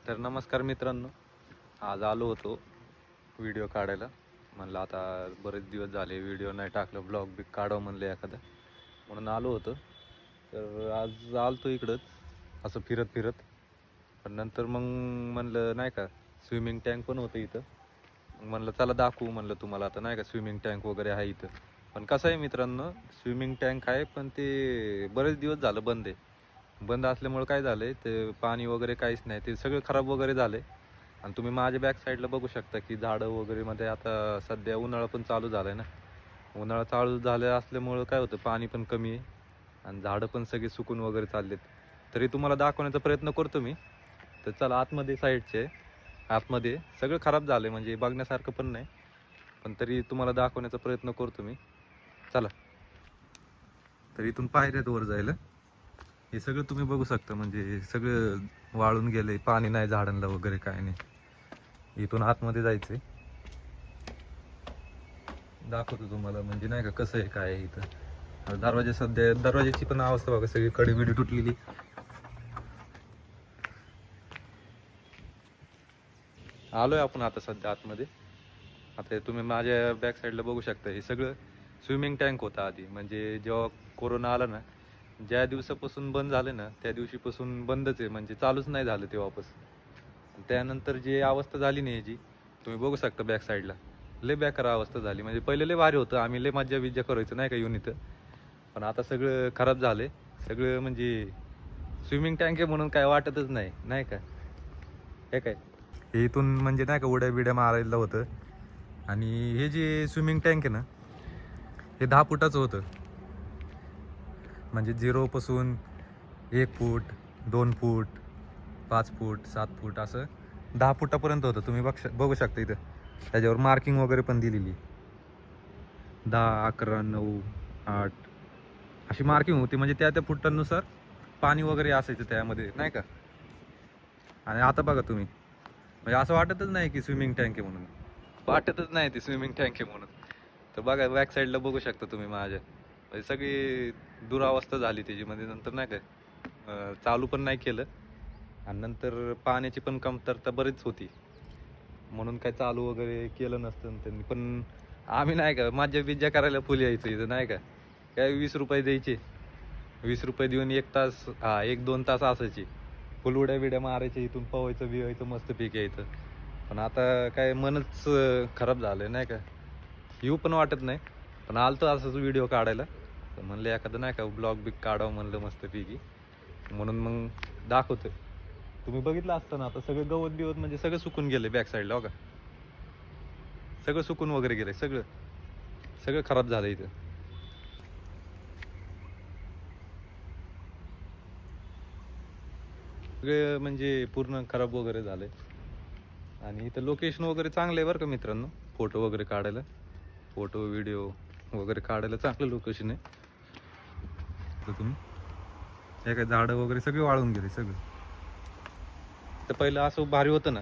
तर नमस्कार मित्रांनो, आज आलो होतो व्हिडिओ काढायला. म्हणलं आता बरेच दिवस झाले व्हिडिओ नाही टाकलं, ब्लॉग बी काढावं म्हणलं एखादा, म्हणून आलो होतो. तर आज आलतो इकडंच असं फिरत फिरत. पण नंतर मग म्हणलं नाही का, स्विमिंग टँक पण होतं इथं. मग म्हणलं चला दाखवू म्हणलं तुम्हाला, आता नाही का स्विमिंग टँक वगैरे आहे इथं. पण कसं आहे मित्रांनो, स्विमिंग टँक आहे पण ते बरेच दिवस झालं बंद आहे. बंद असल्यामुळे काय झालंय, ते पाणी वगैरे काहीच नाही, ते सगळं खराब वगैरे झालंय. आणि तुम्ही माझ्या बॅक साईडला बघू शकता की झाडं वगैरे मध्ये आता सध्या उन्हाळा पण चालू झालाय ना. उन्हाळा चालू झाले असल्यामुळं काय होतं, पाणी पण कमी आहे आणि झाडं पण सगळी सुकून वगैरे चाललेत. तरी तुम्हाला दाखवण्याचा प्रयत्न करतो मी. तर चला आतमध्ये साईडचे, आतमध्ये सगळं खराब झालंय म्हणजे बघण्यासारखं पण नाही, पण तरी तुम्हाला दाखवण्याचा प्रयत्न करतो मी. चला. तर इथून पायऱ्यात वर जायला हे सगळं तुम्ही बघू शकता, म्हणजे सगळं वाळून गेले, पाणी नाही झाडांना वगैरे काय नाही. इथून आतमध्ये जायचंय, दाखवतो तुम्हाला म्हणजे नाही का कसं आहे काय आहे इथं. दरवाजे सध्या, दरवाजाची पण अवस्था बघा, सगळी कडी बिडी तुटलेली. आलोय आपण आता सध्या आतमध्ये. आता हे तुम्ही माझ्या बॅक साईडला बघू शकता, हे सगळं स्विमिंग टँक होतं आधी. म्हणजे जेव्हा कोरोना आला ना, ज्या दिवसापासून बंद झालं ना त्या दिवशीपासून बंदच आहे, म्हणजे चालूच नाही झालं ते वापस. त्यानंतर जी अवस्था झाली नाही याची, तुम्ही बघू शकता बॅक साईडला, लय बेकार अवस्था झाली. म्हणजे पहिले लय भारी होतं, आम्ही लय मज्जा बिज्जा करायचो नाही का येऊन इथं. पण आता सगळं खराब झालंय सगळं. म्हणजे स्विमिंग टँक आहे म्हणून काय वाटतच नाही, नाही का. हे काय, हे इथून म्हणजे नाही का उड्या बिड्या मारायला होतं. आणि हे जे स्विमिंग टँक आहे ना, हे 10 फुटाचं होतं. म्हणजे 0 पासून 1 फूट, 2 फूट, 5 फूट, 7 फूट असं 10 फुटापर्यंत होतं. तुम्ही बघू शकता इथं, त्याच्यावर मार्किंग वगैरे पण दिलेली. 10, 11, 9, 8 अशी मार्किंग होती. म्हणजे त्या त्या फुटांनुसार पाणी वगैरे असायचं त्यामध्ये नाही का. आणि आता बघा तुम्ही, म्हणजे असं वाटतच नाही की स्विमिंग टँक आहे म्हणून, वाटतच नाही ती स्विमिंग टँक आहे म्हणून. तर बघा बॅक साईडला बघू शकता तुम्ही माझ्या, म्हणजे सगळी दुरावस्था झाली त्याची. म्हणजे नंतर नाही काय चालू पण नाही केलं. आणि नंतर पाण्याची पण कमतरता बरीच होती, म्हणून काय चालू वगैरे केलं नसतं त्यांनी. पण आम्ही नाही का मज्जा बिज्जा करायला फुल यायचं इथं नाही का. काय 20 रुपये द्यायचे, 20 रुपये देऊन 1 तास, हा 1-2 तास असायची. फुल उड्या बिड्या मारायचे, इथून पवायचं बिवायचं मस्त पीक यायचं. पण आता काय मनच खराब झालंय नाही का, येऊ पण वाटत नाही. पण आलतो असंच व्हिडिओ काढायला, तर म्हणलं एखादं नाही का ब्लॉग बिग काढावं म्हणलं मस्त पैकी, म्हणून मग दाखवतोय. तुम्ही बघितलं असतं ना, आता सगळं गवत बिवत म्हणजे सगळं सुकून गेले बॅक साईडला बघा. सगळं सुकून वगैरे गेलंय, सगळं सगळं खराब झालं इथं. सगळे म्हणजे पूर्ण खराब वगैरे झालंय. आणि इथं लोकेशन वगैरे चांगलं आहे बरं का मित्रांनो, फोटो वगैरे काढायला, फोटो व्हिडिओ वगैरे काढायला चांगलं लोकेशन आहे. तर तुम्ही हे काय झाडं वगैरे सगळे वाळून गेले सगळं. तर पहिलं असं भारी होतं ना,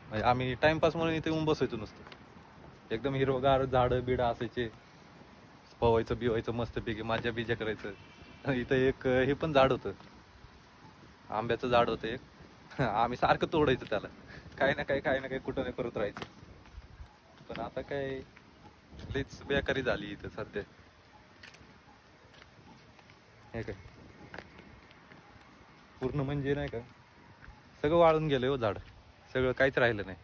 म्हणजे आम्ही टाइमपास म्हणून इथे येऊन बसायचो नुसतं. एकदम हिरवगार झाडं बिडं असायचे, पवायचं बिवायचं मस्तपैकी मजा बिजा करायचं. इथं एक हे पण झाड होतं, आंब्याचं झाड होतं एक. आम्ही सारखं तोडायचं त्याला, काही ना काही काही ना काही कुठं नाही करत राहायचं. पण आता काय लईच बेकारी झाली इथं सध्या. हे काय पूर्ण म्हणजे नाही का सगळं वाळून गेलं हो झाड, सगळं काहीच राहिलं नाही.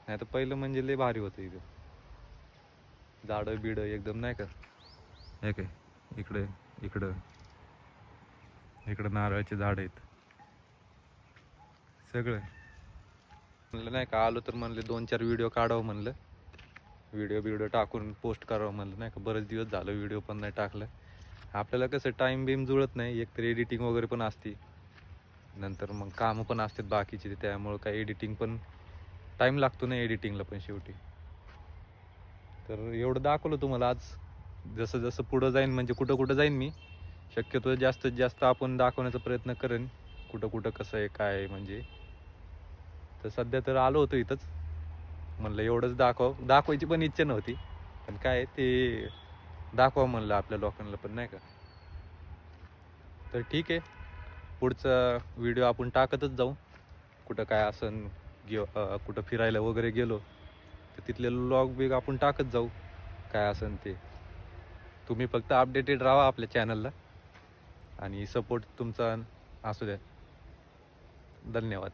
नाही तर पहिलं म्हणजे लय भारी होतं इथं, झाडं बिडं एकदम नाही का. हे काय इकडे, इकडं इकडं नारळाचे झाड आहेत सगळं. म्हणलं नाही का आलो तर म्हणले 2-4 व्हिडिओ काढावं म्हणलं, व्हिडिओ बिडिओ टाकून पोस्ट करावं म्हणलं नाही का. बरेच दिवस झालं व्हिडिओ पण नाही टाकलं. आपल्याला कसं टाईम बिम जुळत नाही, एकतर एडिटिंग वगैरे पण असते, नंतर मग कामं पण असतात बाकीचे, त्यामुळं काय एडिटिंग पण टाईम लागतो ना एडिटिंगला पण शेवटी. तर एवढं दाखवलं तुम्हाला आज. जसं जसं पुढं जाईन म्हणजे कुठं कुठं जाईन मी, शक्यतो जास्तीत जास्त आपण दाखवण्याचा प्रयत्न करेन कुठं कुठं कसं आहे काय आहे म्हणजे. तर सध्या तर आलो होतो इथंच, म्हणलं एवढंच दाखवायची पण इच्छा नव्हती, पण काय ते दाखवा म्हणलं आपल्या लोकांना पण नाही का. तर ठीक आहे, पुढचा व्हिडिओ आपण टाकतच जाऊ. कुठं काय असन कुठं फिरायला वगैरे गेलो तर तिथले लॉग बिग आपण टाकत जाऊ काय असन ते. तुम्ही फक्त अपडेटेड राहा आपल्या चॅनलला आणि सपोर्ट तुमचा असू द्या. धन्यवाद.